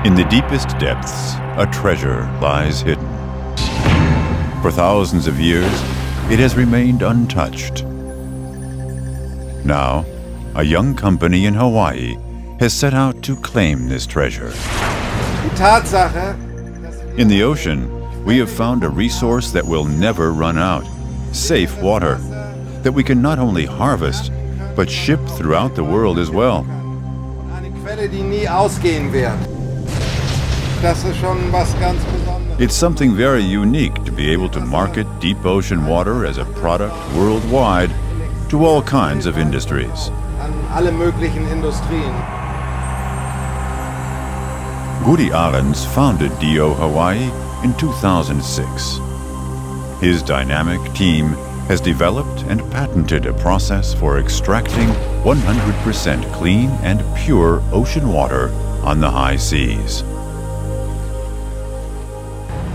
In the deepest depths, a treasure lies hidden. For thousands of years, it has remained untouched. Now, a young company in Hawaii has set out to claim this treasure. In the ocean, we have found a resource that will never run out, safe water, that we can not only harvest, but ship throughout the world as well. It's something very unique to be able to market deep ocean water as a product worldwide to all kinds of industries. Gudi Ahrens founded DO Hawaii in 2006. His dynamic team has developed and patented a process for extracting 100% clean and pure ocean water on the high seas.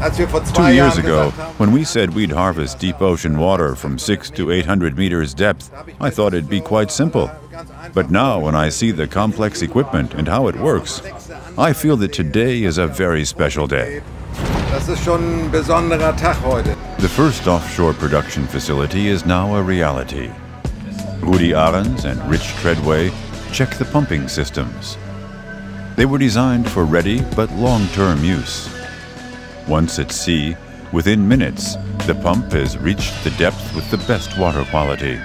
2 years ago, when we said we'd harvest deep ocean water from 600 to 800 meters depth, I thought it'd be quite simple. But now, when I see the complex equipment and how it works, I feel that today is a very special day. The first offshore production facility is now a reality. Gudi Ahrens and Rich Treadway check the pumping systems. They were designed for ready but long-term use. Once at sea, within minutes, the pump has reached the depth with the best water quality.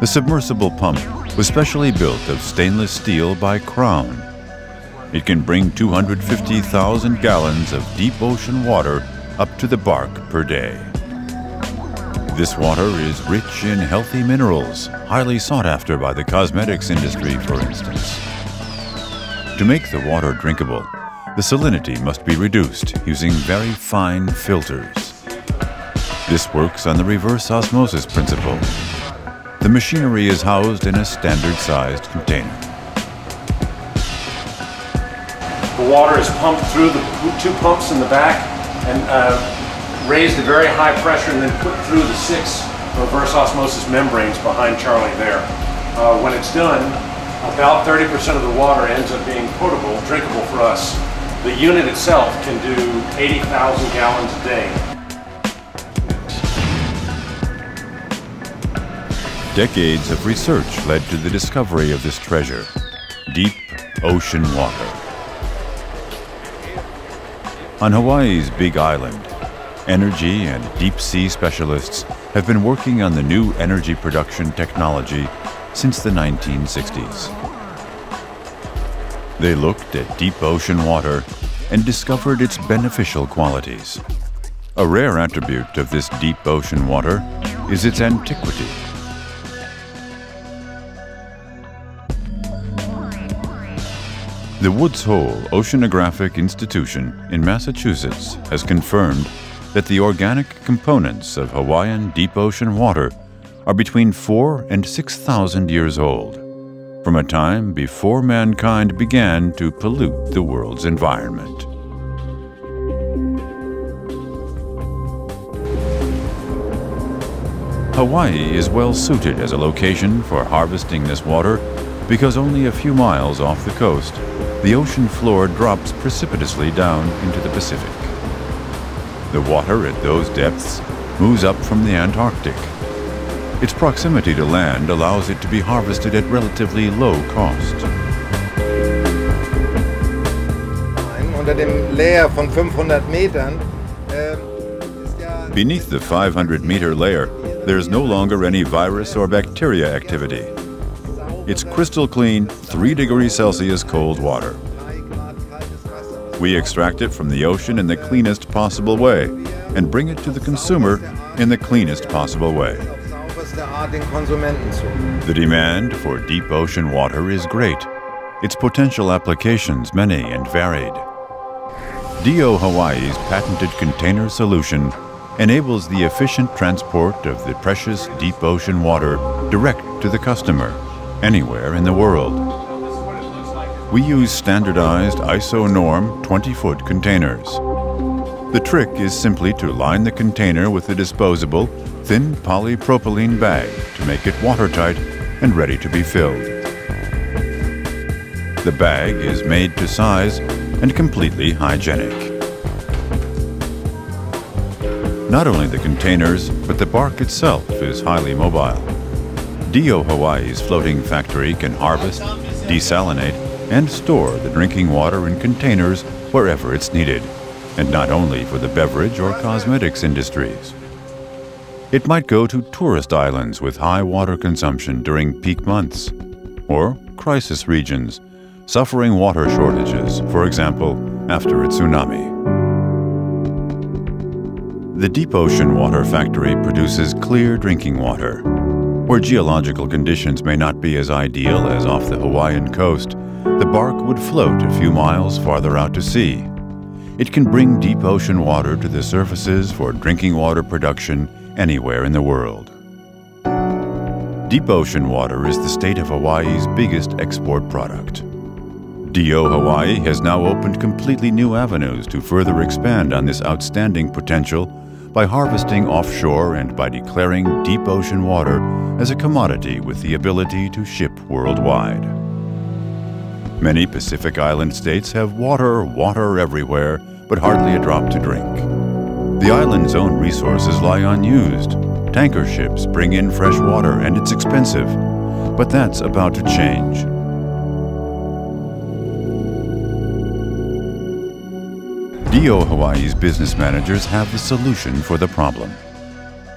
The submersible pump was specially built of stainless steel by Crown. It can bring 250,000 gallons of deep ocean water up to the bark per day. This water is rich in healthy minerals, highly sought after by the cosmetics industry, for instance. To make the water drinkable, the salinity must be reduced using very fine filters. This works on the reverse osmosis principle. The machinery is housed in a standard-sized container. The water is pumped through the two pumps in the back and raised to very high pressure and then put through the 6 reverse osmosis membranes behind Charlie there. When it's done, about 30% of the water ends up being potable, drinkable for us. The unit itself can do 80,000 gallons a day. Decades of research led to the discovery of this treasure, deep ocean water. On Hawaii's Big Island, energy and deep sea specialists have been working on the new energy production technology since the 1960s. They looked at deep ocean water and discovered its beneficial qualities. A rare attribute of this deep ocean water is its antiquity. The Woods Hole Oceanographic Institution in Massachusetts has confirmed that the organic components of Hawaiian deep ocean water are between 4,000 and 6,000 years old, from a time before mankind began to pollute the world's environment. Hawaii is well suited as a location for harvesting this water because only a few miles off the coast, the ocean floor drops precipitously down into the Pacific. The water at those depths moves up from the Antarctic. Its proximity to land allows it to be harvested at relatively low cost. Beneath the 500-meter layer, there's no longer any virus or bacteria activity. It's crystal clean, 3 degrees Celsius cold water. We extract it from the ocean in the cleanest possible way and bring it to the consumer in the cleanest possible way. The demand for deep ocean water is great. Its potential applications many and varied. DO Hawaii's patented container solution enables the efficient transport of the precious deep ocean water direct to the customer, anywhere in the world. We use standardized ISO norm 20-foot containers. The trick is simply to line the container with a disposable, thin polypropylene bag to make it watertight and ready to be filled. The bag is made to size and completely hygienic. Not only the containers, but the bark itself is highly mobile. DO Hawaii's floating factory can harvest, desalinate, and store the drinking water in containers wherever it's needed, and not only for the beverage or cosmetics industries. It might go to tourist islands with high water consumption during peak months, or crisis regions suffering water shortages, for example, after a tsunami. The Deep Ocean Water Factory produces clear drinking water. Where geological conditions may not be as ideal as off the Hawaiian coast, the bark would float a few miles farther out to sea. It can bring deep ocean water to the surfaces for drinking water production anywhere in the world. Deep ocean water is the state of Hawaii's biggest export product. DO Hawaii has now opened completely new avenues to further expand on this outstanding potential by harvesting offshore and by declaring deep ocean water as a commodity with the ability to ship worldwide. Many Pacific Island states have water everywhere, but hardly a drop to drink. The island's own resources lie unused. Tanker ships bring in fresh water and it's expensive, but that's about to change. DO Hawaii's business managers have the solution for the problem.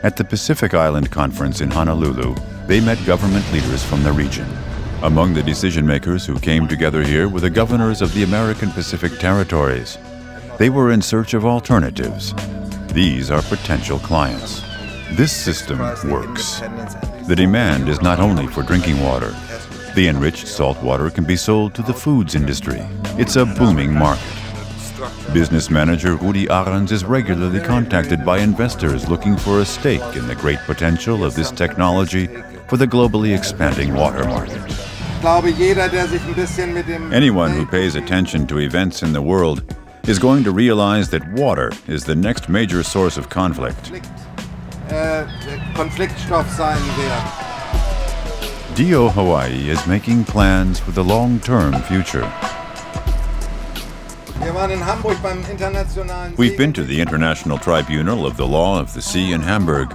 At the Pacific Island Conference in Honolulu, they met government leaders from the region. Among the decision makers who came together here were the governors of the American Pacific territories. They were in search of alternatives. These are potential clients. This system works. The demand is not only for drinking water. The enriched salt water can be sold to the foods industry. It's a booming market. Business manager Rudi Arens is regularly contacted by investors looking for a stake in the great potential of this technology for the globally expanding water market. Anyone who pays attention to events in the world is going to realize that water is the next major source of conflict. DO Hawaii is making plans for the long-term future. We've been to the International Tribunal of the Law of the Sea in Hamburg.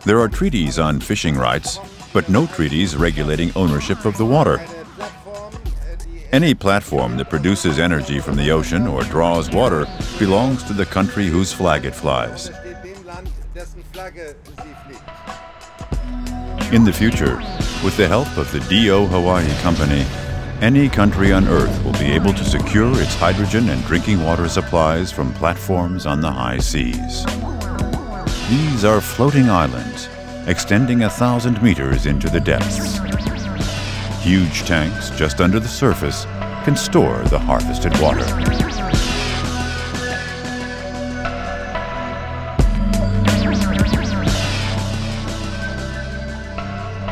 There are treaties on fishing rights, but no treaties regulating ownership of the water. Any platform that produces energy from the ocean or draws water belongs to the country whose flag it flies. In the future, with the help of the DO Hawaii Company, any country on Earth will be able to secure its hydrogen and drinking water supplies from platforms on the high seas. These are floating islands, extending 1,000 meters into the depths. Huge tanks just under the surface can store the harvested water.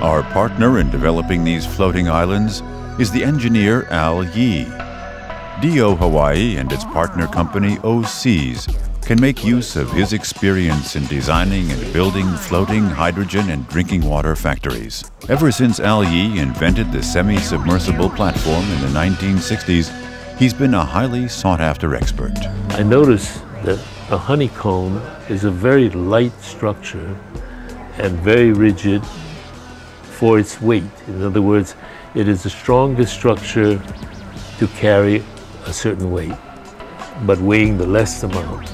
Our partner in developing these floating islands is the engineer Al Yee. DO Hawaii and its partner company OSEAS can make use of his experience in designing and building floating hydrogen and drinking water factories. Ever since Al Yee invented the semi-submersible platform in the 1960s, he's been a highly sought-after expert. I noticed that a honeycomb is a very light structure and very rigid for its weight. In other words, it is the strongest structure to carry a certain weight, but weighing the less amount.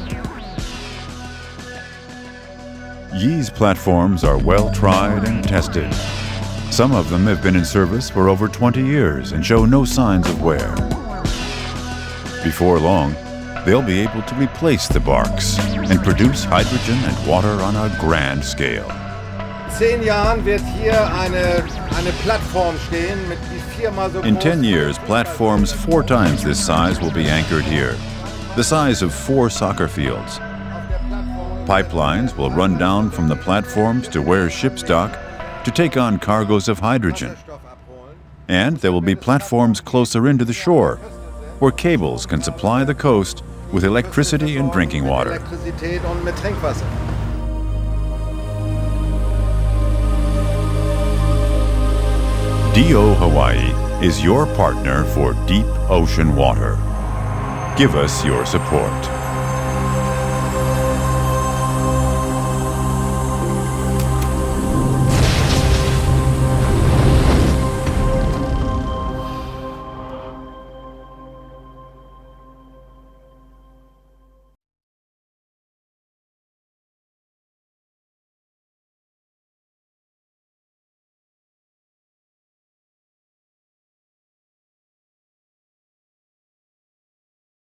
Yee's platforms are well tried and tested. Some of them have been in service for over 20 years and show no signs of wear. Before long, they'll be able to replace the barks and produce hydrogen and water on a grand scale. In 10 years, platforms 4 times this size will be anchored here, the size of 4 soccer fields. Pipelines will run down from the platforms to where ships dock to take on cargoes of hydrogen. And there will be platforms closer into the shore, where cables can supply the coast with electricity and drinking water. DO Hawaii is your partner for deep ocean water. Give us your support.